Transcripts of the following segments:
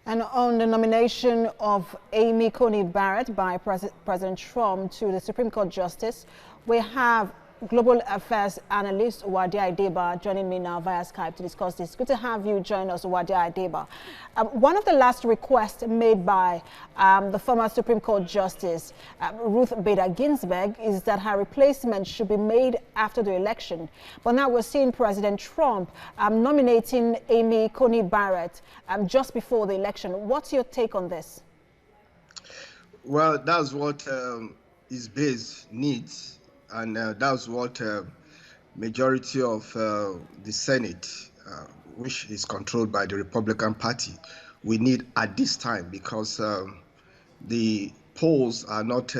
And on the nomination of Amy Coney Barrett by President Trump to the Supreme Court Justice, we have Global Affairs Analyst Wadia Ideba joining me now via Skype to discuss this. Good to have you join us, Wadia Ideba. One of the last requests made by the former Supreme Court Justice, Ruth Bader Ginsburg, is that her replacement should be made after the election. But now we're seeing President Trump nominating Amy Coney Barrett just before the election. What's your take on this? Well, that's what his base needs. And that's what majority of the Senate, which is controlled by the Republican Party, we need at this time, because the polls are not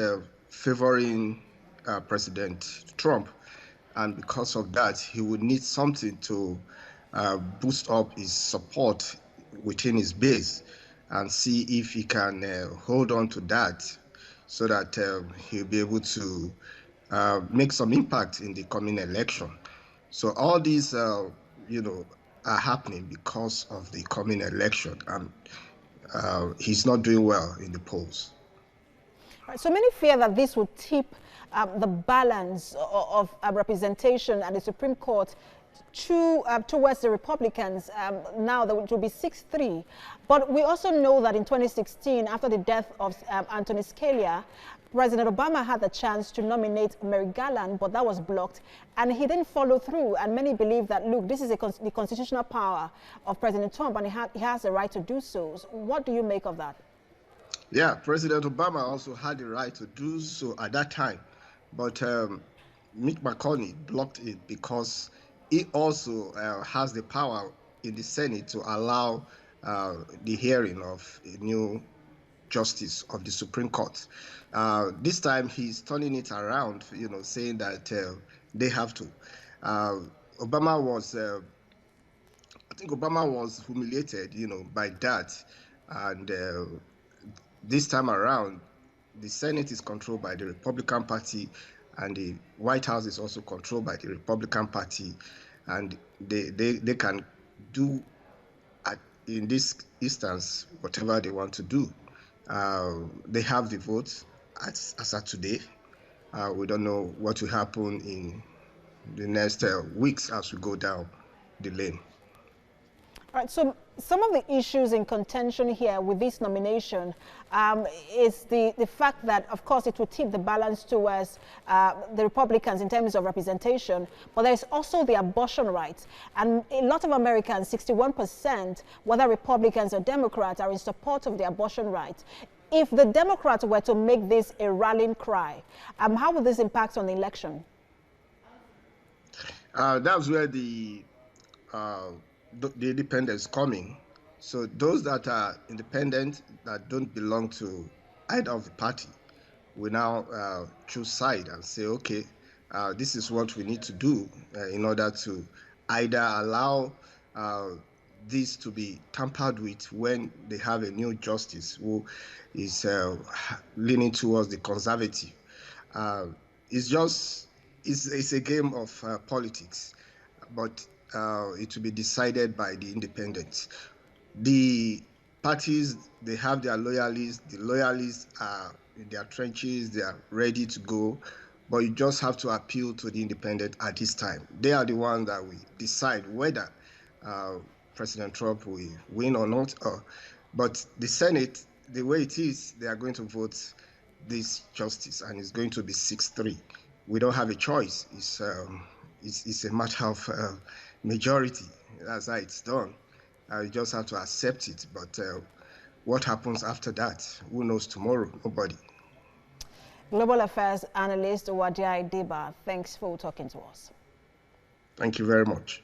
favoring President Trump. And because of that, he would need something to boost up his support within his base and see if he can hold on to that so that he'll be able to make some impact in the coming election. So all these, are happening because of the coming election, and he's not doing well in the polls. Right, so many fear that this will tip the balance of representation at the Supreme Court towards the Republicans. Now there will be 6-3. But we also know that in 2016, after the death of Anthony Scalia, President Obama had the chance to nominate Merrick Garland, but that was blocked, and he didn't follow through. And many believe that, look, this is the constitutional power of President Trump, and he has the right to do so. So what do you make of that? Yeah, President Obama also had the right to do so at that time, but Mitt McConnell blocked it because he also has the power in the Senate to allow the hearing of a new justice of the Supreme Court. This time he's turning it around, saying that they have to. Obama was, I think Obama was humiliated, by that. And this time around, the Senate is controlled by the Republican Party, and the White House is also controlled by the Republican Party. And they can do, in this instance, whatever they want to do. They have the votes as of today. We don't know what will happen in the next weeks as we go down the lane. All right, so some of the issues in contention here with this nomination is the fact that, of course, it will tip the balance towards the Republicans in terms of representation, but there's also the abortion rights. And a lot of Americans, 61%, whether Republicans or Democrats, are in support of the abortion rights. If the Democrats were to make this a rallying cry, how would this impact on the election? That's where the independents coming. So those that are independent, that don't belong to either of the party, will now choose side and say, okay, this is what we need to do in order to either allow this to be tampered with when they have a new justice who is leaning towards the conservative. It's a game of politics, but it will be decided by the independents. The parties, they have their loyalists. The loyalists are in their trenches. They are ready to go. But you just have to appeal to the independent at this time. They are the ones that will decide whether President Trump will win or not. But the Senate, the way it is, they are going to vote this justice, and it's going to be 6-3. We don't have a choice. It's a matter of majority. That's how it's done. You just have to accept it. But what happens after that? Who knows tomorrow? Nobody. Global Affairs Analyst Wadia Ideba, thanks for talking to us. Thank you very much.